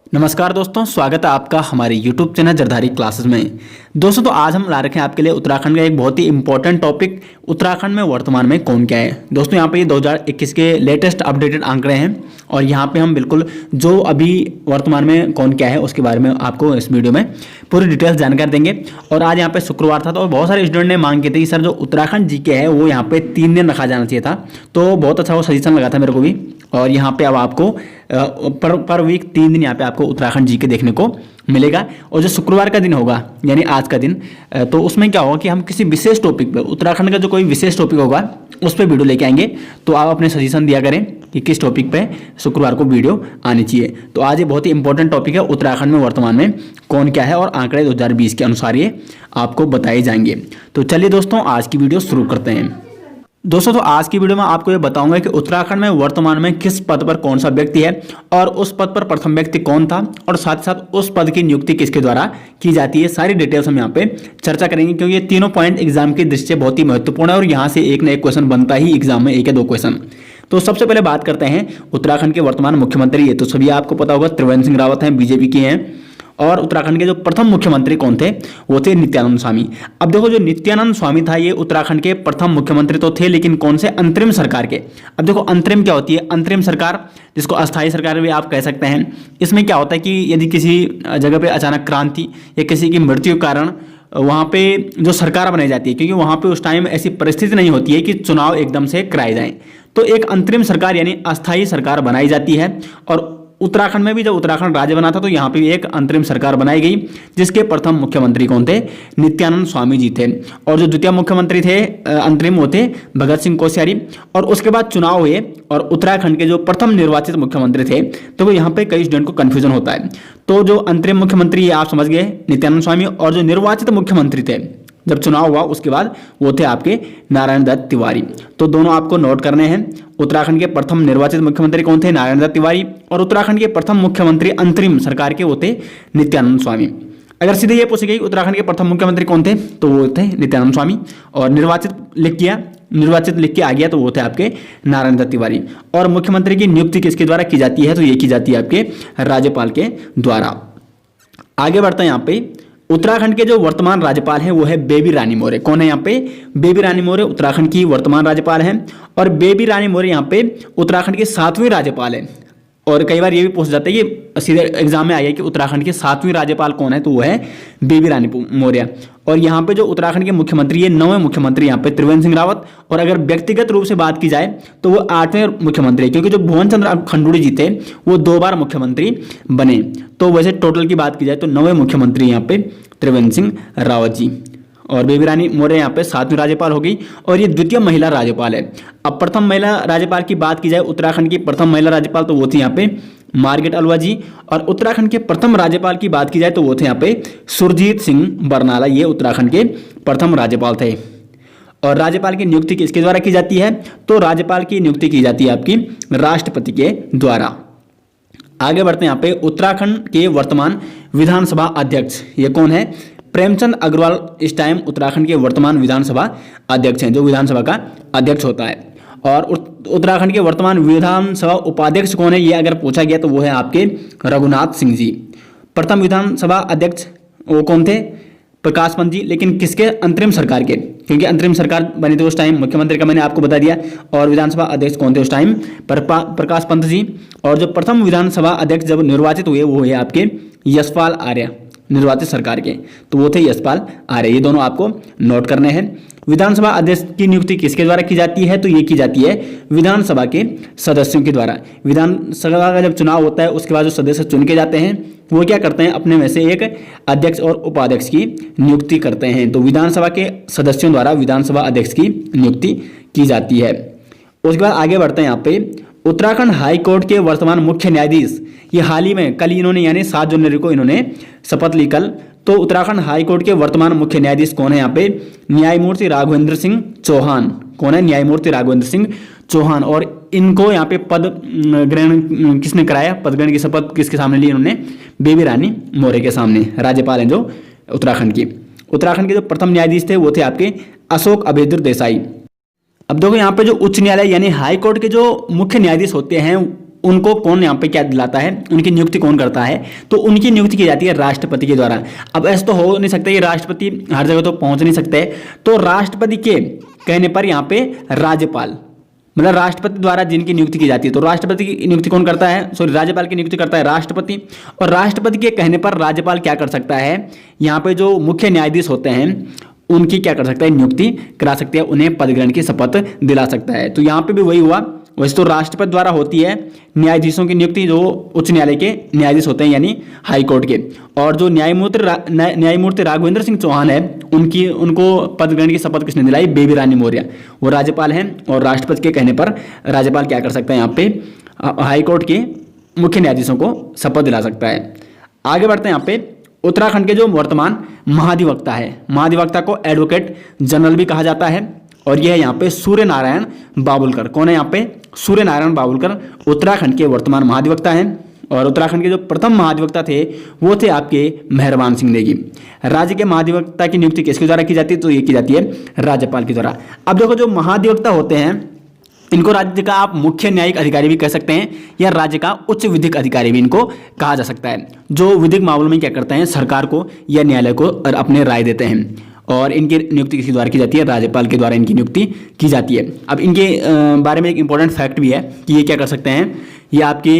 नमस्कार दोस्तों, स्वागत है आपका हमारे YouTube चैनल जरधारी क्लासेस में। दोस्तों तो आज हम ला रखे हैं आपके लिए उत्तराखंड का एक बहुत ही इंपॉर्टेंट टॉपिक, उत्तराखंड में वर्तमान में कौन क्या है। दोस्तों यहाँ पे ये 2021 के लेटेस्ट अपडेटेड आंकड़े हैं और यहाँ पे हम बिल्कुल जो अभी वर्तमान में कौन क्या है उसके बारे में आपको इस वीडियो में पूरी डिटेल्स जानकारी देंगे। और आज यहाँ पे शुक्रवार था तो बहुत सारे स्टूडेंट ने मांग की थी कि सर जो उत्तराखंड जीके है वो यहाँ पे 3 दिन रखा जाना चाहिए था, तो बहुत अच्छा वो सजेशन लगा था मेरे को भी। और यहाँ पे अब आपको पर वीक 3 दिन यहाँ पे आपको उत्तराखंड जीके देखने को मिलेगा। और जो शुक्रवार का दिन होगा यानी आज का दिन, तो उसमें क्या होगा कि हम किसी विशेष टॉपिक पे, उत्तराखंड का जो कोई विशेष टॉपिक होगा उस पर वीडियो लेके आएंगे। तो आप अपने सजेशन दिया करें कि किस टॉपिक पे शुक्रवार को वीडियो आनी चाहिए। तो आज ये बहुत ही इंपॉर्टेंट टॉपिक है, उत्तराखंड में वर्तमान में कौन क्या है और आंकड़े 2020 के अनुसार ये आपको बताए जाएंगे। तो चलिए दोस्तों आज की वीडियो शुरू करते हैं। दोस्तों तो आज की वीडियो में आपको ये बताऊंगा कि उत्तराखंड में वर्तमान में किस पद पर कौन सा व्यक्ति है और उस पद पर प्रथम व्यक्ति कौन था और साथ ही साथ उस पद की नियुक्ति किसके द्वारा की जाती है। सारी डिटेल्स हम यहाँ पे चर्चा करेंगे क्योंकि ये तीनों पॉइंट एग्जाम की दृष्टि से बहुत ही महत्वपूर्ण है और यहाँ से एक ना एक क्वेश्चन बनता ही एग्जाम में, 1 या 2 क्वेश्चन। तो सबसे पहले बात करते हैं उत्तराखंड के वर्तमान मुख्यमंत्री। ये तो सभी आपको पता होगा, त्रिवेंद्र सिंह रावत हैं, बीजेपी के हैं। और उत्तराखंड के जो प्रथम मुख्यमंत्री कौन थे, वो थे नित्यानंद स्वामी। अब देखो जो नित्यानंद स्वामी था ये उत्तराखंड के प्रथम मुख्यमंत्री तो थे, लेकिन कौन से, अंतरिम सरकार के। अब देखो अंतरिम क्या होती है, अंतरिम सरकार जिसको अस्थायी सरकार भी आप कह सकते हैं। इसमें क्या होता है कि यदि किसी जगह पे अचानक क्रांति या किसी की मृत्यु के कारण वहाँ पे जो सरकार बनाई जाती है, क्योंकि वहाँ पे उस टाइम ऐसी परिस्थिति नहीं होती है कि चुनाव एकदम से कराए जाएं, तो एक अंतरिम सरकार यानी अस्थायी सरकार बनाई जाती है। और उत्तराखंड में भी जब उत्तराखंड राज्य बना था तो यहाँ पे भी एक अंतरिम सरकार बनाई गई जिसके प्रथम मुख्यमंत्री कौन थे, नित्यानंद स्वामी जी थे। और जो द्वितीय मुख्यमंत्री थे अंतरिम, वो थे भगत सिंह कोश्यारी। और उसके बाद चुनाव हुए और उत्तराखंड के जो प्रथम निर्वाचित मुख्यमंत्री थे, तो वो यहाँ पे कई स्टूडेंट को कन्फ्यूजन होता है। तो जो अंतरिम मुख्यमंत्री आप समझ गए नित्यानंद स्वामी, और जो निर्वाचित मुख्यमंत्री थे जब चुनाव हुआ उसके बाद, वो थे आपके नारायण दत्त तिवारी। तो दोनों आपको नोट करने हैं। उत्तराखंड के प्रथम निर्वाचित मुख्यमंत्री कौन थे, नारायण दत्त तिवारी। और उत्तराखंड के प्रथम मुख्यमंत्री अंतरिम सरकार के वो थे नित्यानंद स्वामी। अगर सीधे ये पूछी गई उत्तराखंड के प्रथम मुख्यमंत्री कौन थे, तो वो थे नित्यानंद स्वामी। और निर्वाचित लिख के आ गया तो वो थे आपके नारायण दत्त तिवारी। और मुख्यमंत्री की नियुक्ति किसके द्वारा की जाती है, तो ये की जाती है आपके राज्यपाल के द्वारा। आगे बढ़ते हैं यहाँ पे। उत्तराखंड के जो वर्तमान राज्यपाल हैं वो है बेबी रानी मौर्य। कौन है यहाँ पे, बेबी रानी मौर्य उत्तराखंड की वर्तमान राज्यपाल हैं। और बेबी रानी मौर्य यहाँ पे उत्तराखंड की 7वीं राज्यपाल है। और कई बार ये भी पूछ जाता है कि सीधे एग्जाम में आया कि उत्तराखंड के 7वीं राज्यपाल कौन है, तो वो है बेबी रानी मौर्य। और यहाँ पे जो उत्तराखंड के मुख्यमंत्री है, 9वें मुख्यमंत्री यहाँ पे त्रिवेंद्र सिंह रावत। और अगर व्यक्तिगत रूप से बात की जाए तो वो 8वें मुख्यमंत्री है, क्योंकि जो भुवन चंद्र खंडूड़ी जी थे वो 2 बार मुख्यमंत्री बने। तो वैसे टोटल की बात की जाए तो 9वें मुख्यमंत्री यहाँ पे त्रिवेंद्र सिंह रावत जी। और बेबी रानी मौर्य यहाँ पे 7वीं राज्यपाल हो गई और ये द्वितीय महिला राज्यपाल है। अब प्रथम महिला राज्यपाल की बात की जाए, उत्तराखंड की प्रथम महिला राज्यपाल तो वो थी यहाँ पे मार्गरेट अल्वा जी। और उत्तराखंड के प्रथम राज्यपाल की बात की जाए तो वो थे यहाँ पे सुरजीत सिंह बरनाला। ये उत्तराखंड के प्रथम राज्यपाल थे। और राज्यपाल की नियुक्ति किसके द्वारा की जाती है, तो राज्यपाल की नियुक्ति की जाती है आपकी राष्ट्रपति के द्वारा। आगे बढ़ते हैं यहाँ पे। उत्तराखंड के वर्तमान विधानसभा अध्यक्ष ये कौन है, प्रेमचंद अग्रवाल इस टाइम उत्तराखंड के वर्तमान विधानसभा अध्यक्ष हैं, जो विधानसभा का अध्यक्ष होता है। और उत्तराखंड के वर्तमान विधानसभा उपाध्यक्ष कौन है, ये अगर पूछा गया तो वो है आपके रघुनाथ सिंह जी। प्रथम विधानसभा अध्यक्ष वो कौन थे, प्रकाश पंत जी, लेकिन किसके, अंतरिम सरकार के, क्योंकि अंतरिम सरकार बनी थी उस टाइम। मुख्यमंत्री का मैंने आपको बता दिया। और विधानसभा अध्यक्ष कौन थे उस टाइम, प्रकाश पंत जी। और जो प्रथम विधानसभा अध्यक्ष जब निर्वाचित हुए वो है आपके यशपाल आर्य, निर्वाचित सरकार के, तो वो थे यशपाल आर्य। ये दोनों आपको नोट करने हैं। विधानसभा अध्यक्ष की नियुक्ति किसके द्वारा की जाती है, तो ये की जाती है विधानसभा के सदस्यों के द्वारा। विधानसभा का जब चुनाव होता है उसके बाद जो सदस्य चुन के जाते हैं वो क्या करते हैं, अपने में से एक अध्यक्ष और उपाध्यक्ष की नियुक्ति करते हैं। तो विधानसभा के सदस्यों द्वारा विधानसभा अध्यक्ष की नियुक्ति की जाती है। उसके बाद आगे बढ़ते हैं यहाँ पे। उत्तराखंड हाई कोर्ट के वर्तमान मुख्य न्यायाधीश, ये हाल ही में कल इन्होंने यानी 7 जनवरी को इन्होंने शपथ ली कल। तो उत्तराखंड हाई कोर्ट के वर्तमान मुख्य न्यायाधीश कौन है यहाँ पे, न्यायमूर्ति राघवेंद्र सिंह चौहान। कौन है, न्यायमूर्ति राघवेंद्र सिंह चौहान। और इनको यहाँ पे पद ग्रहण किसने कराया, पद ग्रहण की शपथ किसके सामने ली इन्होंने, बेबी रानी मौर्य के सामने। राज्यपाल हैं जो उत्तराखंड की। उत्तराखंड के जो प्रथम न्यायाधीश थे वो थे आपके अशोक अभेद्र देसाई। अब देखो यहाँ पे जो उच्च न्यायालय यानी हाई कोर्ट के जो मुख्य न्यायाधीश होते हैं उनको कौन यहाँ पे क्या दिलाता है, उनकी नियुक्ति कौन करता है, तो उनकी नियुक्ति की जाती है राष्ट्रपति के द्वारा। अब ऐसा तो हो नहीं सकता कि राष्ट्रपति हर जगह तो पहुंच नहीं सकते, तो राष्ट्रपति के कहने पर यहाँ पे राज्यपाल, मतलब राष्ट्रपति द्वारा जिनकी नियुक्ति की जाती है, तो राष्ट्रपति की नियुक्ति कौन करता है, सॉरी राज्यपाल की नियुक्ति करता है राष्ट्रपति। और राष्ट्रपति के कहने पर राज्यपाल क्या कर सकता है, यहाँ पे जो मुख्य न्यायाधीश होते हैं उनकी क्या कर सकता है, नियुक्ति करा सकते हैं, उन्हें पद ग्रहण की शपथ दिला सकता है। तो यहाँ पे भी वही हुआ, वैसे तो राष्ट्रपति द्वारा होती है न्यायाधीशों की नियुक्ति, जो उच्च न्यायालय के न्यायाधीश होते हैं यानी हाई कोर्ट के। और जो न्यायमूर्ति राघवेंद्र सिंह चौहान है, उनको पद ग्रहण की शपथ किसने दिलाई, बेबी रानी मौर्य, वो राज्यपाल हैं। और राष्ट्रपति के कहने पर राज्यपाल क्या कर सकता है, यहाँ पे हाई कोर्ट के मुख्य न्यायाधीशों को शपथ दिला सकता है। आगे बढ़ते हैं यहाँ पे उत्तराखंड के जो वर्तमान महाधिवक्ता है, महाधिवक्ता को एडवोकेट जनरल भी कहा जाता है, और यह यहाँ पे सूर्य नारायण बाबुलकर, कौन है यहाँ पे, सूर्य नारायण बाबुलकर उत्तराखंड के वर्तमान महाधिवक्ता हैं। और उत्तराखंड के जो प्रथम महाधिवक्ता थे वो थे आपके मेहरबान सिंह नेगी। राज्य के महाधिवक्ता की नियुक्ति किसके द्वारा की जाती है, तो ये की जाती है राज्यपाल के द्वारा। अब देखो जो महाधिवक्ता होते हैं इनको राज्य का आप मुख्य न्यायिक अधिकारी भी कह सकते हैं, या राज्य का उच्च विधिक अधिकारी भी इनको कहा जा सकता है, जो विधिक मामलों में क्या करते हैं, सरकार को या न्यायालय को अपने राय देते हैं। और इनकी नियुक्ति किसी द्वारा की जाती है, राज्यपाल के द्वारा इनकी नियुक्ति की जाती है। अब इनके बारे में एक इंपॉर्टेंट फैक्ट भी है कि ये क्या कर सकते हैं, ये आपकी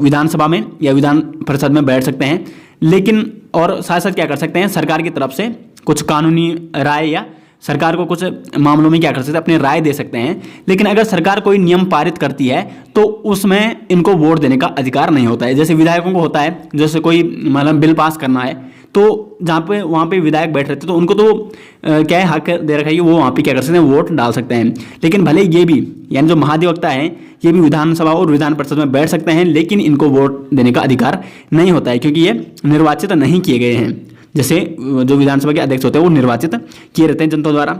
विधानसभा में या विधान परिषद में बैठ सकते हैं, लेकिन और साथ साथ क्या कर सकते हैं, सरकार की तरफ से कुछ कानूनी राय या सरकार को कुछ मामलों में क्या कर सकते हैं, अपनी राय दे सकते हैं। लेकिन अगर सरकार कोई नियम पारित करती है तो उसमें इनको वोट देने का अधिकार नहीं होता है। जैसे विधायकों को होता है, जैसे कोई मतलब बिल पास करना है तो जहाँ पे वहाँ पे विधायक बैठ रहते हैं तो उनको तो क्या है, हक दे रखा है कि वो वहाँ पे क्या कर सकते हैं, वोट डाल सकते हैं। लेकिन भले ये भी यानी जो महाधिवक्ता हैं ये भी विधानसभा और विधान परिषद में बैठ सकते हैं, लेकिन इनको वोट देने का अधिकार नहीं होता है, क्योंकि ये निर्वाचित नहीं किए गए हैं। जैसे जो विधानसभा के अध्यक्ष होते हैं वो निर्वाचित किए रहते हैं जनता द्वारा।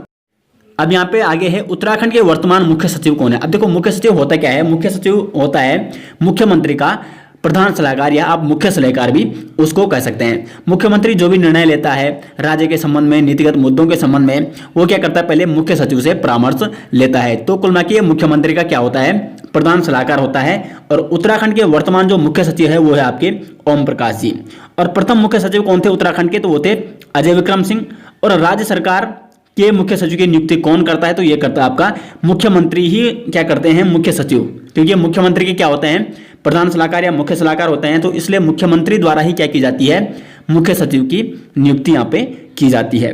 अब यहाँ पे आगे है उत्तराखंड के वर्तमान मुख्य सचिव कौन है। अब देखो मुख्य सचिव होता क्या है, मुख्य सचिव होता है मुख्यमंत्री का प्रधान सलाहकार, या आप मुख्य सलाहकार भी उसको कह सकते हैं। मुख्यमंत्री जो भी निर्णय लेता है राज्य के संबंध में, नीतिगत मुद्दों के संबंध में, वो क्या करता है, पहले मुख्य सचिव से परामर्श लेता है। तो कुल मिलाकर मुख्यमंत्री का क्या होता है, प्रधान सलाहकार होता है। और उत्तराखंड के वर्तमान जो मुख्य सचिव है वो है आपके ओम प्रकाश जी। और प्रथम मुख्य सचिव कौन थे उत्तराखंड के, तो वो थे अजय विक्रम सिंह। और राज्य सरकार के मुख्य सचिव की नियुक्ति कौन करता है, तो ये करता है आपका मुख्यमंत्री ही क्या करते हैं, मुख्य सचिव, क्योंकि मुख्यमंत्री के क्या होते हैं, प्रधान सलाहकार या मुख्य सलाहकार होते हैं। तो इसलिए मुख्यमंत्री द्वारा ही क्या की जाती है, मुख्य सचिव की नियुक्ति यहाँ पे की जाती है।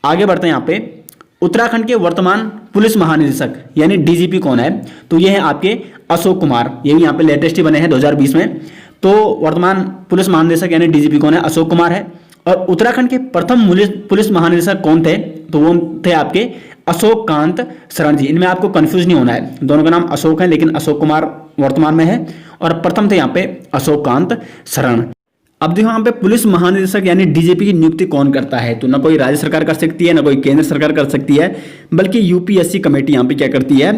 आगे बढ़ते हैं यहाँ पे उत्तराखंड के वर्तमान पुलिस महानिदेशक यानी डीजीपी कौन है, तो ये है आपके अशोक कुमार। ये भी यहाँ पे लेटेस्ट ही बने हैं 2020 में। तो वर्तमान पुलिस महानिदेशक यानी डीजीपी कौन है, अशोक कुमार है। और उत्तराखंड के प्रथम पुलिस महानिदेशक कौन थे, तो वो थे आपके अशोक कांत शरण जी। इनमें आपको कंफ्यूज नहीं होना है, दोनों का नाम अशोक है, लेकिन अशोक कुमार वर्तमान में है और प्रथम थे यहाँ पे अशोक कांत शरण। अब देखो यहाँ पे पुलिस महानिदेशक यानी डीजीपी की नियुक्ति कौन करता है, तो ना कोई राज्य सरकार कर सकती है, ना कोई केंद्र सरकार कर सकती है, बल्कि यूपीएससी कमेटी यहाँ पे क्या करती है,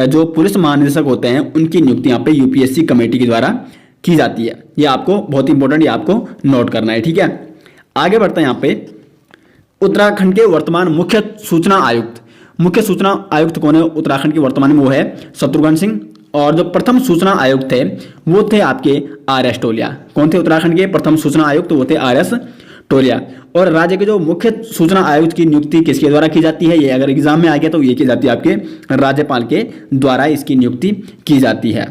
जो पुलिस महानिदेशक होते हैं उनकी नियुक्ति यहाँ पे यूपीएससी कमेटी के द्वारा की जाती है। ये आपको बहुत इंपॉर्टेंट, ये आपको नोट करना है, ठीक है। आगे बढ़ते हैं यहाँ पे उत्तराखंड के वर्तमान मुख्य सूचना आयुक्त। मुख्य सूचना आयुक्त कौन है उत्तराखंड के वर्तमान में, वो है शत्रुघ्न सिंह। और जो प्रथम सूचना आयुक्त थे वो थे आपके आर एस टोलिया। कौन थे उत्तराखंड के प्रथम सूचना आयुक्त, वो थे आर एस टोलिया। और राज्य के जो मुख्य सूचना आयुक्त की नियुक्ति किसके द्वारा की जाती है, ये अगर एग्जाम में आ गया तो ये की जाती है आपके राज्यपाल के द्वारा इसकी नियुक्ति की जाती है।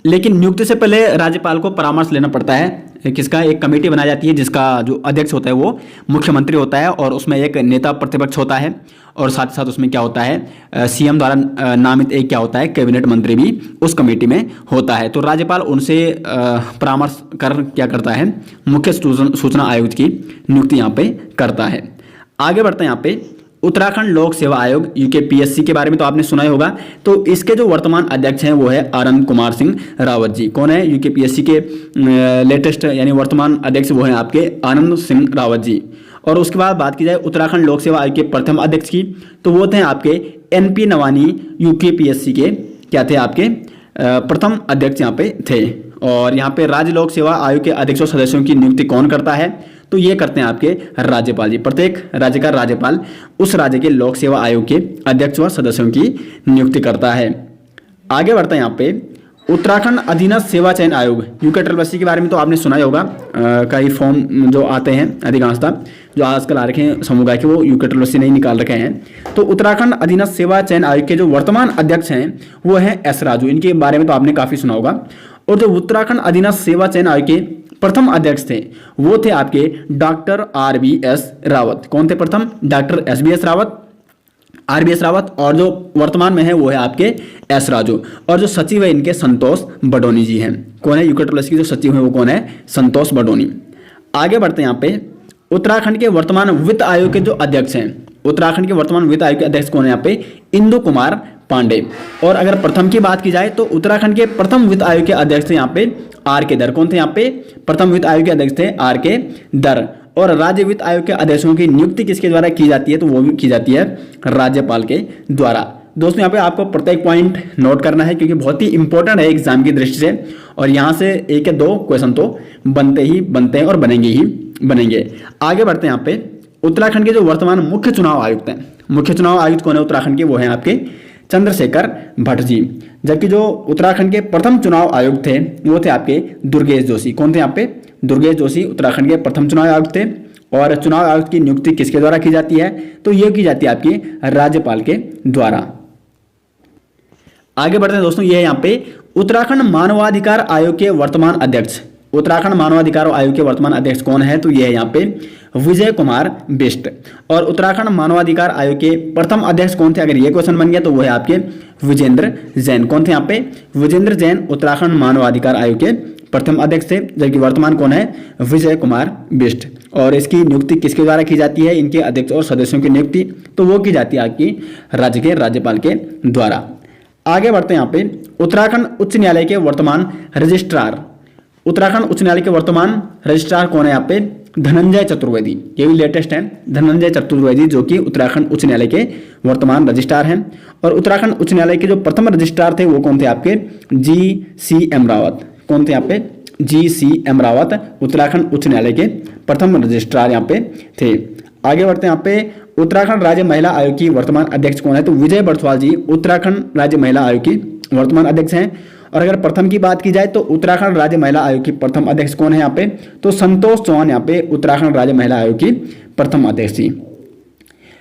लेकिन नियुक्ति से पहले राज्यपाल को परामर्श लेना पड़ता है, किसका, एक कमेटी बनाई जाती है जिसका जो अध्यक्ष होता है वो मुख्यमंत्री होता है, और उसमें एक नेता प्रतिपक्ष होता है, और साथ ही साथ उसमें क्या होता है, सीएम द्वारा नामित एक क्या होता है, कैबिनेट मंत्री भी उस कमेटी में होता है। तो राज्यपाल उनसे परामर्श कर क्या करता है, मुख्य सूचना आयुक्त की नियुक्ति यहाँ पे करता है। आगे बढ़ते हैं यहाँ पे उत्तराखंड लोक सेवा आयोग यूकेपीएससी के बारे में तो आपने सुना ही होगा। तो इसके जो वर्तमान अध्यक्ष हैं वो है आनंद कुमार सिंह रावत जी। कौन है, यूकेपीएससी के लेटेस्ट यानी वर्तमान अध्यक्ष वो हैं आपके आनंद सिंह रावत जी। और उसके बाद बात की जाए उत्तराखंड लोक सेवा आयोग के प्रथम अध्यक्ष की, तो वो थे आपके एनपी नवानी, यूकेपीएससी के क्या थे, आपके प्रथम अध्यक्ष यहाँ पे थे। और यहाँ पे राज्य लोक सेवा आयोग के अध्यक्षों सदस्यों की नियुक्ति कौन करता है, तो ये करते हैं आपके राज्यपाल जी। प्रत्येक राज्य का राज्यपाल उस राज्य के लोक सेवा आयोग के अध्यक्ष व सदस्यों की नियुक्ति करता है। आगे बढ़ते हैं यहाँ पे उत्तराखंड अधीनस्थ सेवा चयन आयोग यूके के बारे में तो आपने सुना ही होगा। कई फॉर्म जो आते हैं अधिकांशतः जो आजकल आ रखे हैं समूह के वो यूके नहीं निकाल रखे हैं। तो उत्तराखंड अधीनस्थ सेवा चयन आयोग के जो वर्तमान अध्यक्ष हैं वो हैं एस राजू। इनके बारे में तो आपने काफ़ी सुना होगा। और जो उत्तराखंड अधीनस्थ सेवा चयन आयोग के प्रथम अध्यक्ष थे वो थे आपके डॉक्टर RBS रावत। कौन थे प्रथम? Doctor RBS Rawat. और जो वर्तमान में है वो है आपके एस राजू। और जो सचिव है इनके संतोष बडोनी जी हैं। कौन है? यूके की जो सचिव है वो कौन है? संतोष बडोनी। आगे बढ़ते हैं यहाँ पे उत्तराखंड के वर्तमान वित्त आयोग के जो अध्यक्ष हैं, उत्तराखंड के वर्तमान वित्त आयोग के अध्यक्ष कौन है यहाँ पे? इंदु कुमार पांडे। और अगर प्रथम की बात की जाए तो उत्तराखंड के प्रथम वित्त आयोग के अध्यक्ष थे यहाँ पे RK दर। कौन थे यहाँ पे? प्रथम वित्त आयोग के अध्यक्ष थे RK दर। और राज्य वित्त आयोग के अध्यक्षों की नियुक्ति किसके द्वारा की जाती है? तो वो भी की जाती है राज्यपाल के द्वारा। दोस्तों यहाँ पे आपको प्रत्येक पॉइंट नोट करना है क्योंकि बहुत ही इंपॉर्टेंट है एग्जाम की दृष्टि से। और यहाँ से एक या दो क्वेश्चन तो बनते हैं और बनेंगे। आगे बढ़ते हैं यहाँ पे उत्तराखंड के जो वर्तमान मुख्य चुनाव आयुक्त हैं, मुख्य चुनाव आयुक्त कौन है उत्तराखंड के? वो हैं आपके चंद्रशेखर भट्ट जी। जबकि जो उत्तराखंड के प्रथम चुनाव आयुक्त थे वो थे आपके दुर्गेश जोशी। कौन थे यहाँ पे? दुर्गेश जोशी उत्तराखंड के प्रथम चुनाव आयुक्त थे। और चुनाव आयुक्त की नियुक्ति किसके द्वारा की जाती है? तो ये की जाती है आपकी राज्यपाल के द्वारा। आगे बढ़ते हैं दोस्तों, ये है यहाँ पे उत्तराखंड मानवाधिकार आयोग के वर्तमान अध्यक्ष। उत्तराखंड मानवाधिकार आयोग के वर्तमान अध्यक्ष कौन है? तो ये है यहाँ पे विजय कुमार बिष्ट। और उत्तराखंड मानवाधिकार आयोग के प्रथम अध्यक्ष कौन थे? अगर ये क्वेश्चन बन गया तो वो है आपके विजेंद्र जैन। कौन थे यहाँ पे? विजेंद्र जैन उत्तराखंड मानवाधिकार आयोग के प्रथम अध्यक्ष थे। जबकि वर्तमान कौन है? विजय कुमार बिष्ट। और इसकी नियुक्ति किसके द्वारा की जाती है? इनके अध्यक्ष और सदस्यों की नियुक्ति तो वो की जाती है आपकी राज्य के राज्यपाल के द्वारा। आगे बढ़ते हैं यहाँ पे उत्तराखंड उच्च न्यायालय के वर्तमान रजिस्ट्रार। उत्तराखंड उच्च न्यायालय के वर्तमान रजिस्ट्रार कौन है यहाँ पे? धनंजय चतुर्वेदी। ये भी लेटेस्ट है, धनंजय चतुर्वेदी जो कि उत्तराखंड उच्च न्यायालय के वर्तमान रजिस्ट्रार हैं। और उत्तराखंड उच्च न्यायालय के जो प्रथम रजिस्ट्रार थे वो कौन थे आपके? GCM रावत। कौन थे यहाँ पे? GCM रावत उत्तराखंड उच्च न्यायालय के प्रथम रजिस्ट्रार यहाँ पे थे। आगे बढ़ते हैं यहाँ पे उत्तराखंड राज्य महिला आयोग की वर्तमान अध्यक्ष कौन है? तो विजय बरथवाल जी उत्तराखंड राज्य महिला आयोग की वर्तमान अध्यक्ष हैं। और अगर प्रथम की बात की जाए तो उत्तराखंड राज्य महिला आयोग की प्रथम अध्यक्ष कौन है यहाँ पे? तो संतोष चौहान यहाँ पे उत्तराखंड राज्य महिला आयोग की प्रथम अध्यक्ष थी।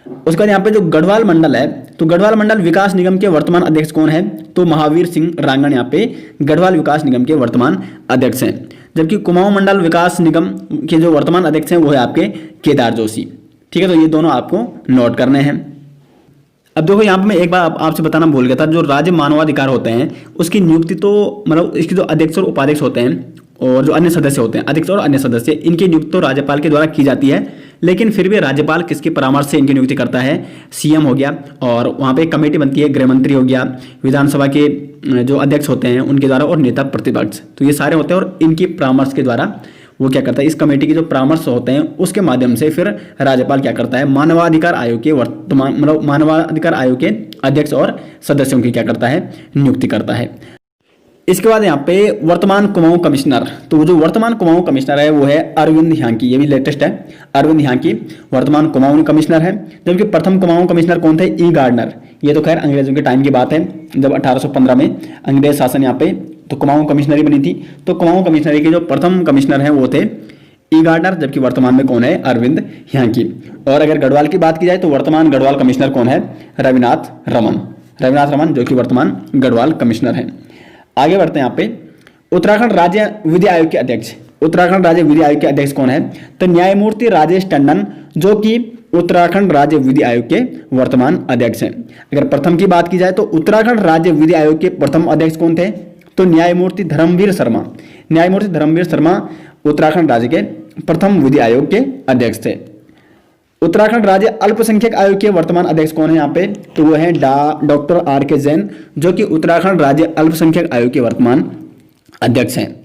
उसके बाद यहाँ पे जो गढ़वाल मंडल है तो गढ़वाल मंडल विकास निगम के वर्तमान अध्यक्ष कौन है? तो महावीर सिंह रांगण यहाँ पे गढ़वाल विकास निगम के वर्तमान अध्यक्ष हैं। जबकि कुमाऊं मंडल विकास निगम के जो वर्तमान अध्यक्ष हैं वो है आपके केदार जोशी। ठीक है, तो ये दोनों आपको नोट करने हैं। अब देखो यहाँ पे मैं एक बार आपसे बताना भूल गया था, जो राज्य मानवाधिकार होते हैं उसकी नियुक्ति तो मतलब इसके जो अध्यक्ष और उपाध्यक्ष होते हैं और जो अन्य सदस्य होते हैं, अध्यक्ष और अन्य सदस्य, इनकी नियुक्ति तो राज्यपाल के द्वारा की जाती है। लेकिन फिर भी राज्यपाल किसके परामर्श से इनकी नियुक्ति करता है? CM हो गया। और वहाँ पे एक कमेटी बनती है, गृह मंत्री हो गया, विधानसभा के जो अध्यक्ष होते हैं उनके द्वारा, और नेता प्रतिपक्ष, तो ये सारे होते हैं। और इनकी परामर्श के द्वारा वो क्या करता है? इस कमेटी के जो परामर्श होते हैं उसके माध्यम से फिर राज्यपाल क्या करता है? मानवाधिकार आयोग के वर्तमान मतलब मानवाधिकार आयोग के अध्यक्ष और सदस्यों की क्या करता है? नियुक्ति करता है। इसके बाद यहाँ पे वर्तमान कुमाऊं कमिश्नर, तो जो वर्तमान कुमाऊं कमिश्नर है वो है अरविंद ह्यांकी। ये भी लेटेस्ट है, अरविंद ह्यांकी वर्तमान कुमाऊं कमिश्नर है। जबकि प्रथम कुमाऊं कमिश्नर कौन थे? E Gardner. ये तो खैर अंग्रेजों के टाइम की बात है, जब 1815 में अंग्रेज शासन यहाँ पे तो कुमाऊं कमिश्नरी बनी थी। तो कुमाऊं कमिश्नरी के जो प्रथम कमिश्नर हैं वो थे E गार्डनर। जबकि वर्तमान में कौन है? अरविंद ह्यांकी। और अगर गढ़वाल की बात की जाए तो वर्तमान गढ़वाल कमिश्नर कौन है? रविनाथ रमन जो कि वर्तमान गढ़वाल कमिश्नर है। आगे बढ़ते हैं यहाँ पे उत्तराखंड राज्य विधि आयोग के अध्यक्ष। उत्तराखंड राज्य विधि आयोग के अध्यक्ष कौन है? तो न्यायमूर्ति राजेश टंडन जो कि उत्तराखंड राज्य विधि आयोग के वर्तमान अध्यक्ष हैं। अगर प्रथम की बात की जाए तो उत्तराखंड राज्य विधि आयोग के प्रथम अध्यक्ष कौन थे? तो न्यायमूर्ति धर्मवीर शर्मा। न्यायमूर्ति धर्मवीर शर्मा उत्तराखंड राज्य के प्रथम विधि आयोग के अध्यक्ष थे। उत्तराखंड राज्य अल्पसंख्यक आयोग के वर्तमान अध्यक्ष कौन है यहाँ पे? तो वो है डॉक्टर RK जैन जो कि उत्तराखंड राज्य अल्पसंख्यक आयोग के वर्तमान अध्यक्ष हैं।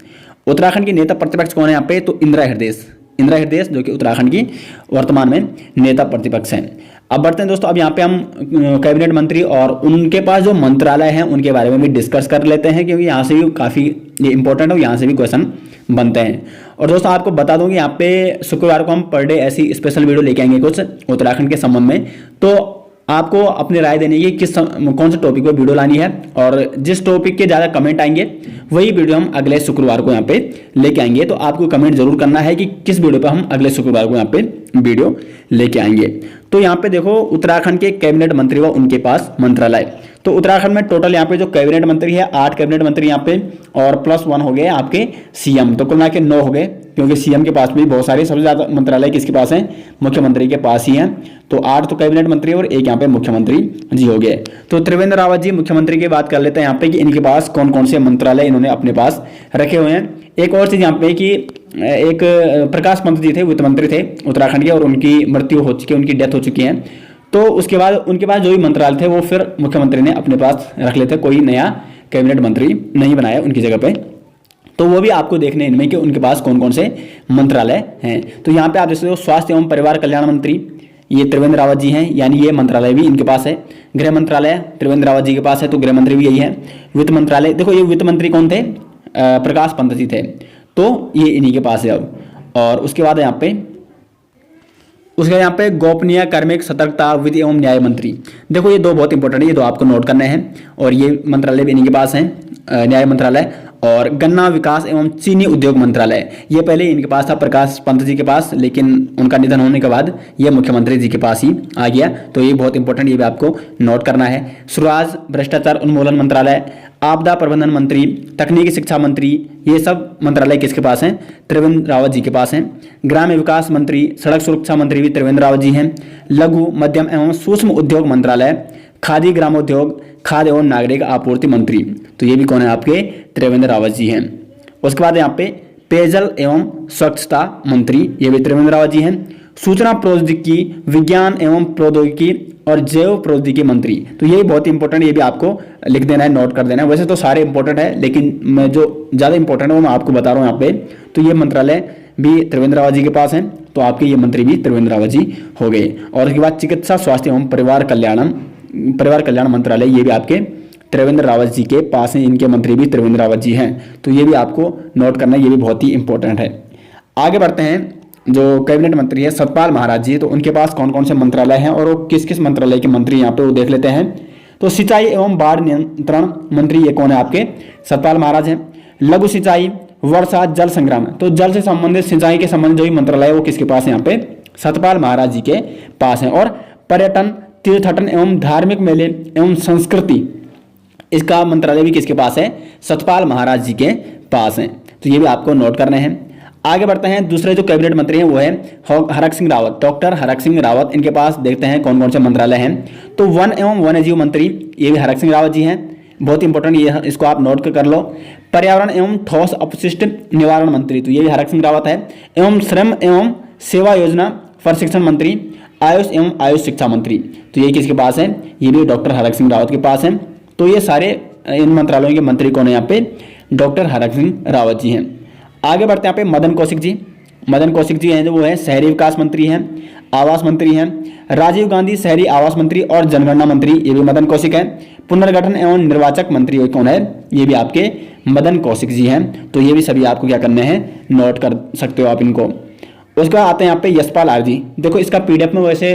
उत्तराखंड की नेता प्रतिपक्ष कौन है यहाँ पे? तो इंदिरा हृदय जो कि उत्तराखंड की वर्तमान में नेता प्रतिपक्ष हैं। अब बढ़ते हैं दोस्तों, अब यहाँ पे हम कैबिनेट मंत्री और उनके पास जो मंत्रालय हैं उनके बारे में भी डिस्कस कर लेते हैं, क्योंकि यहाँ से भी काफ़ी ये इंपॉर्टेंट है, यहाँ से भी क्वेश्चन बनते हैं। और दोस्तों आपको बता दूं कि यहाँ पे शुक्रवार को हम पर डे ऐसी स्पेशल वीडियो लेके आएंगे कुछ उत्तराखंड के संबंध में। तो आपको अपनी राय देनी है कि कौन से टॉपिक पे वीडियो लानी है, और जिस टॉपिक के ज़्यादा कमेंट आएंगे वही वीडियो हम अगले शुक्रवार को यहाँ पे लेके आएंगे। तो आपको कमेंट जरूर करना है कि किस वीडियो पे हम अगले शुक्रवार को यहाँ पे वीडियो लेके आएंगे। तो यहाँ पे देखो उत्तराखंड के कैबिनेट मंत्री व उनके पास मंत्रालय। तो उत्तराखंड में टोटल यहाँ पे जो कैबिनेट मंत्री है 8 कैबिनेट मंत्री यहाँ पे, और +1 हो गए आपके सीएम, तो कुल मिला के 9 हो गए, क्योंकि सीएम के पास भी बहुत सारे, सबसे ज्यादा मंत्रालय किसके पास है, मुख्यमंत्री के पास ही है। तो 8 तो कैबिनेट मंत्री और 1 यहाँ पे मुख्यमंत्री जी हो गए। तो त्रिवेंद्र रावत जी मुख्यमंत्री की बात कर लेते हैं यहाँ पे कि इनके पास कौन कौन से मंत्रालय इन्होंने अपने पास रखे हुए हैं। एक और चीज यहाँ पे कि एक प्रकाश पंत जी थे, वित्त मंत्री थे उत्तराखंड के, और उनकी मृत्यु हो चुकी है, उनकी डेथ हो चुकी है। तो उसके बाद उनके पास जो भी मंत्रालय थे वो फिर मुख्यमंत्री ने अपने पास रख लेते, कोई नया कैबिनेट मंत्री नहीं बनाया उनकी जगह पे। तो वो भी आपको देखने इनमें कि उनके पास कौन कौन से मंत्रालय हैं। तो यहाँ पे आप जैसे स्वास्थ्य एवं परिवार कल्याण मंत्री ये त्रिवेंद्र रावत जी हैं, यानी ये मंत्रालय भी इनके पास है। गृह मंत्रालय त्रिवेंद्र रावत जी के पास है, तो गृह मंत्री भी यही है। वित्त मंत्रालय, देखो ये वित्त मंत्री कौन थे, प्रकाश पंत जी थे, तो ये इन्हीं के पास है अब। और उसके बाद यहाँ पे गोपनीय, कार्मिक, सतर्कता, विधि एवं न्याय मंत्री। देखो ये 2 बहुत इंपॉर्टेंट है, ये 2 आपको नोट करने हैं, और ये मंत्रालय भी इन्हीं के पास है, न्याय मंत्रालय। और गन्ना विकास एवं चीनी उद्योग मंत्रालय, ये पहले इनके पास था प्रकाश पंत जी के पास, लेकिन उनका निधन होने के बाद ये मुख्यमंत्री जी के पास ही आ गया। तो ये बहुत इंपॉर्टेंट, ये भी आपको नोट करना है। स्वराज भ्रष्टाचार उन्मूलन मंत्रालय, आपदा प्रबंधन मंत्री, तकनीकी शिक्षा मंत्री, ये सब मंत्रालय किसके पास हैं, त्रिवेंद्र रावत जी के पास हैं। ग्राम्य विकास मंत्री, सड़क सुरक्षा मंत्री भी त्रिवेंद्र रावत जी हैं। लघु मध्यम एवं सूक्ष्म उद्योग मंत्रालय, खादी ग्रामोद्योग, खाद्य एवं नागरिक आपूर्ति मंत्री, तो ये भी कौन है आपके, त्रिवेंद्र रावत जी हैं। उसके बाद यहाँ पे पेयजल एवं स्वच्छता मंत्री, ये भी त्रिवेंद्र रावत जी हैं। सूचना प्रौद्योगिकी, विज्ञान एवं प्रौद्योगिकी और जैव प्रौद्योगिकी मंत्री, तो ये बहुत इंपॉर्टेंट, ये भी आपको लिख देना है, नोट कर देना है। वैसे तो सारे इंपॉर्टेंट है, लेकिन मैं जो ज़्यादा इंपॉर्टेंट है वो मैं आपको बता रहा हूँ यहाँ पे। तो ये मंत्रालय भी त्रिवेंद्र रावत जी के पास हैं, तो आपके ये मंत्री भी त्रिवेंद्र रावत जी हो गए। और उसके बाद चिकित्सा, स्वास्थ्य एवं परिवार कल्याण मंत्रालय, ये भी आपके त्रिवेंद्र रावत जी के पास हैं, इनके मंत्री भी त्रिवेंद्र रावत जी हैं। तो ये भी आपको नोट करना है, ये भी बहुत ही इंपॉर्टेंट है। आगे बढ़ते हैं, जो कैबिनेट मंत्री है सतपाल महाराज जी, तो उनके पास कौन कौन से मंत्रालय हैं और वो किस किस मंत्रालय के मंत्री यहाँ पे वो देख लेते हैं। तो सिंचाई एवं बाढ़ नियंत्रण मंत्री ये कौन है आपके, सतपाल महाराज हैं। लघु सिंचाई, वर्षा जल संग्रह, तो जल से संबंधित, सिंचाई के संबंधित जो भी मंत्रालय है वो किसके पास है, यहाँ पे सतपाल महाराज जी के पास है। और पर्यटन, तीर्थटन एवं धार्मिक मेले एवं संस्कृति, इसका मंत्रालय भी किसके पास है, सतपाल महाराज जी के पास है। तो ये भी आपको नोट करने हैं। आगे बढ़ते हैं, दूसरे जो कैबिनेट मंत्री हैं वो है हरक सिंह रावत, डॉक्टर हरक सिंह रावत, इनके पास देखते हैं कौन कौन से मंत्रालय हैं। तो वन एवं वन्यजीव मंत्री, ये भी हरक सिंह रावत जी हैं, बहुत इंपॉर्टेंट, ये इसको आप नोट कर लो। पर्यावरण एवं ठोस अपशिष्ट निवारण मंत्री, तो ये भी हरक सिंह रावत है। एवं श्रम एवं सेवा योजना प्रशिक्षण मंत्री, आयुष एवं आयुष शिक्षा मंत्री, तो ये किसके पास है, ये भी डॉक्टर हरक सिंह रावत के पास है। तो ये सारे इन मंत्रालयों के मंत्री कौन है यहाँ पे, डॉक्टर हरक सिंह रावत जी हैं। आगे बढ़ते हैं यहाँ पे मदन कौशिक जी, मदन कौशिक जी हैं जो वो है शहरी विकास मंत्री हैं, आवास मंत्री हैं। राजीव गांधी शहरी आवास मंत्री और जनगणना मंत्री, ये भी मदन कौशिक है। पुनर्गठन एवं निर्वाचक मंत्री कौन है, ये भी आपके मदन कौशिक जी हैं। तो ये भी सभी आपको क्या करने हैं, नोट कर सकते हो आप इनको। उसके बाद आते हैं यहाँ पे यशपाल आरजी, देखो इसका पीडीएफ में वैसे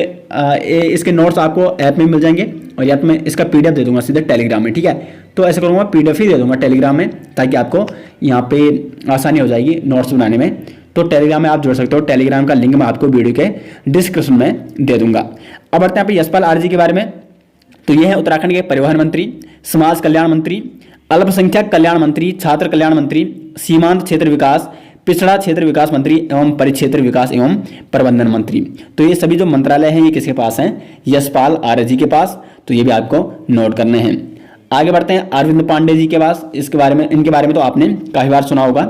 इसके नोट्स आपको ऐप में मिल जाएंगे, और या तो मैं इसका पीडीएफ दे दूंगा सीधे टेलीग्राम में, ठीक है। तो ऐसा करूँगा पीडीएफ ही दे दूंगा टेलीग्राम में, ताकि आपको यहाँ पे आसानी हो जाएगी नोट्स बनाने में। तो टेलीग्राम में आप जुड़ सकते हो, टेलीग्राम का लिंक मैं आपको वीडियो के डिस्क्रिप्शन में दे दूंगा। अब बढ़ते हैं यहाँ पे यशपाल आरजी के बारे में। तो ये है उत्तराखंड के परिवहन मंत्री, समाज कल्याण मंत्री, अल्पसंख्यक कल्याण मंत्री, छात्र कल्याण मंत्री, सीमांत क्षेत्र विकास, पिछड़ा क्षेत्र विकास मंत्री एवं परिक्षेत्र विकास एवं प्रबंधन मंत्री। तो ये सभी जो मंत्रालय हैं ये किसके पास हैं, यशपाल आरजी के पास। तो ये भी आपको नोट करने हैं। आगे बढ़ते हैं अरविंद पांडे जी के पास, इसके बारे में, इनके बारे में तो आपने काफी बार सुना होगा।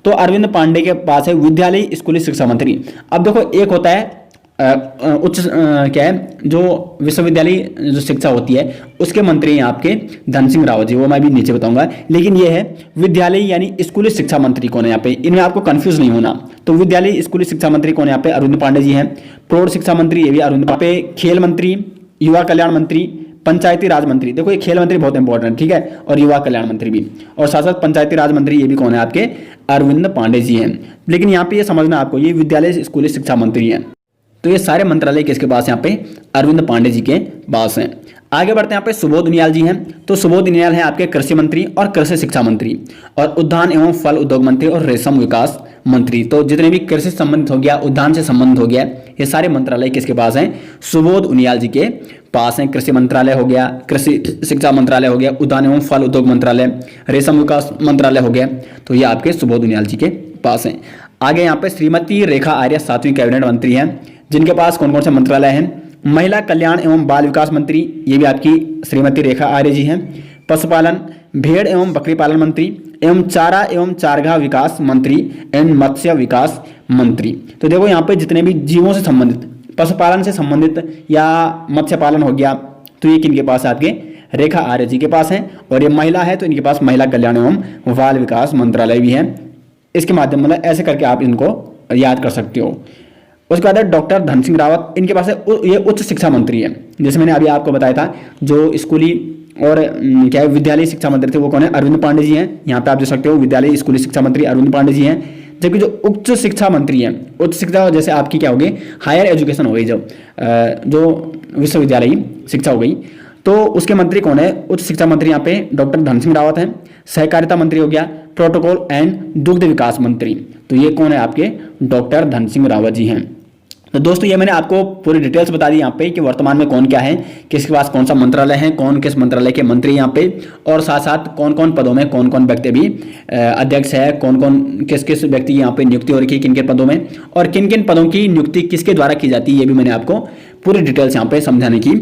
तो अरविंद पांडे के पास है विद्यालय स्कूली शिक्षा मंत्री। अब देखो एक होता है उच्च क्या है, जो विश्वविद्यालय जो शिक्षा होती है उसके मंत्री हैं आपके धन सिंह रावत जी, वो मैं भी नीचे बताऊंगा। लेकिन ये है विद्यालय यानी स्कूली शिक्षा मंत्री कौन है यहाँ पे, इनमें आपको कंफ्यूज नहीं होना। तो विद्यालय स्कूली शिक्षा मंत्री कौन है यहाँ पे, अरविंद पांडे जी हैं। प्रौढ़ शिक्षा मंत्री ये भी अरविंद पांडे। खेल मंत्री, युवा कल्याण मंत्री, पंचायती राज मंत्री, देखो ये खेल मंत्री बहुत इंपॉर्टेंट, ठीक है, और युवा कल्याण मंत्री भी, और साथ साथ पंचायती राज मंत्री ये भी कौन है आपके, अरविंद पांडे जी हैं। लेकिन यहाँ पे ये समझना आपको, ये विद्यालय स्कूली शिक्षा मंत्री हैं। तो ये सारे मंत्रालय किसके पास यहाँ पे, अरविंद पांडे जी के पास हैं। आगे बढ़ते हैं, यहाँ पे सुबोध उनियाल जी हैं। तो सुबोध उनियाल हैं आपके कृषि मंत्री और कृषि शिक्षा मंत्री, और उद्यान एवं फल उद्योग मंत्री और रेशम विकास मंत्री। तो जितने भी कृषि से संबंधित हो गया, उद्यान से संबंधित हो गया, ये सारे मंत्रालय किसके पास हैं? सुबोध उनियाल जी के पास हैं। कृषि मंत्रालय हो गया, कृषि शिक्षा मंत्रालय हो गया, उद्यान एवं फल उद्योग मंत्रालय, रेशम विकास मंत्रालय हो गया, तो ये आपके सुबोध उनियाल जी के पास हैं। आगे यहाँ पे श्रीमती रेखा आर्य 7वीं कैबिनेट मंत्री हैं, जिनके पास कौन कौन से मंत्रालय हैं? महिला कल्याण एवं बाल विकास मंत्री, ये भी आपकी श्रीमती रेखा आर्य जी हैं। पशुपालन, भेड़ एवं बकरी पालन मंत्री, एवं चारा एवं चारगाह विकास मंत्री एवं मत्स्य विकास मंत्री। तो देखो यहाँ पे जितने भी जीवों से संबंधित, पशुपालन से संबंधित या मत्स्य पालन हो गया, तो ये किनके पास आपके? रेखा आर्य जी के पास है। और ये महिला है तो इनके पास महिला कल्याण एवं बाल विकास मंत्रालय भी है। इसके माध्यम मतलब ऐसे करके आप इनको याद कर सकते हो। उसके बाद है डॉक्टर धन सिंह रावत, इनके पास है ये उच्च शिक्षा मंत्री है। जैसे मैंने अभी आपको बताया था, जो स्कूली और क्या है विद्यालय शिक्षा मंत्री थे वो कौन है? अरविंद पांडे जी हैं। यहाँ पे आप देख सकते हो विद्यालय स्कूली शिक्षा मंत्री अरविंद पांडे जी हैं। जबकि जो उच्च शिक्षा मंत्री हैं, उच्च शिक्षा जैसे आपकी क्या होगी? हायर एजुकेशन हो गई, जो विश्वविद्यालय शिक्षा हो गई, तो उसके मंत्री कौन है? उच्च शिक्षा मंत्री यहाँ पे डॉक्टर धन सिंह रावत हैं। सहकारिता मंत्री हो गया, प्रोटोकॉल एंड दुग्ध विकास मंत्री, तो ये कौन है आपके? डॉक्टर धन सिंह रावत जी हैं। तो दोस्तों ये मैंने आपको पूरी डिटेल्स बता दी यहाँ पे कि वर्तमान में कौन क्या है, किसके पास कौन सा मंत्रालय है, कौन किस मंत्रालय के मंत्री यहाँ पे, और साथ साथ कौन कौन पदों में कौन कौन व्यक्ति भी अध्यक्ष है, कौन कौन किस किस व्यक्ति यहाँ पे नियुक्ति हो रखी है किन किन पदों में, और किन किन पदों की नियुक्ति किसके द्वारा की जाती है, ये भी मैंने आपको पूरी डिटेल्स यहाँ पे समझाने की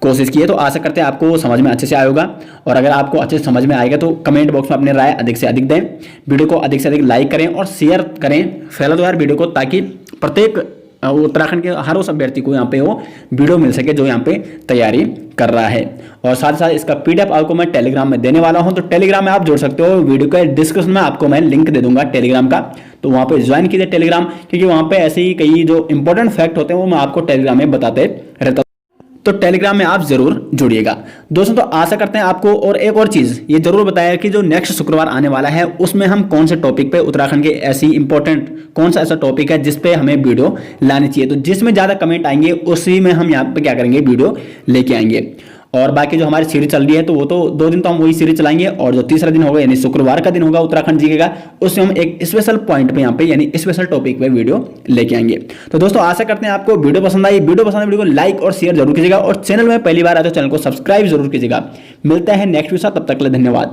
कोशिश की है। तो आशा करते हैं आपको समझ में अच्छे से आया होगा, और अगर आपको अच्छे से समझ में आएगा तो कमेंट बॉक्स में अपनी राय अधिक से अधिक दें, वीडियो को अधिक से अधिक लाइक करें और शेयर करें, फैला दो यार वीडियो को, ताकि प्रत्येक उत्तराखंड के हर उस अभ्यर्थी को यहाँ पे वो वीडियो मिल सके जो यहाँ पे तैयारी कर रहा है। और साथ साथ इसका PDF आपको मैं टेलीग्राम में देने वाला हूँ, तो टेलीग्राम में आप जुड़ सकते हो। वीडियो के डिस्क्रिप्शन में आपको मैं लिंक दे दूंगा टेलीग्राम का, तो वहाँ पे ज्वाइन कीजिए टेलीग्राम, क्योंकि वहाँ पे ऐसे ही कई जो इंपॉर्टेंट फैक्ट होते हैं वो मैं आपको टेलीग्राम में बताते रहता हूँ, तो टेलीग्राम में आप जरूर जुड़िएगा दोस्तों। तो आशा करते हैं आपको, और एक और चीज़ ये जरूर बताया कि जो नेक्स्ट शुक्रवार आने वाला है उसमें हम कौन से टॉपिक पे उत्तराखंड के ऐसी इंपॉर्टेंट कौन सा ऐसा टॉपिक है जिस पे हमें वीडियो लानी चाहिए, तो जिसमें ज़्यादा कमेंट आएंगे उसी में हम यहाँ पे क्या करेंगे? वीडियो लेके आएंगे। और बाकी जो हमारी सीरीज चल रही है तो वो तो 2 दिन तो हम वही सीरीज चलाएंगे, और जो तीसरा दिन होगा यानी शुक्रवार का दिन होगा उत्तराखंड जीके का, उसमें हम एक स्पेशल पॉइंट पे यहाँ पे यानी स्पेशल टॉपिक पे वीडियो लेके आएंगे। तो दोस्तों आशा करते हैं आपको वीडियो पसंद आई। वीडियो पसंद आई वीडियो को लाइक और शेयर जरूर कीजिएगा, और चैनल में पहली बार आए तो चैनल को सब्सक्राइब जरूर कीजिएगा। मिलता है नेक्स्ट वीडियो, तब तक के लिए धन्यवाद।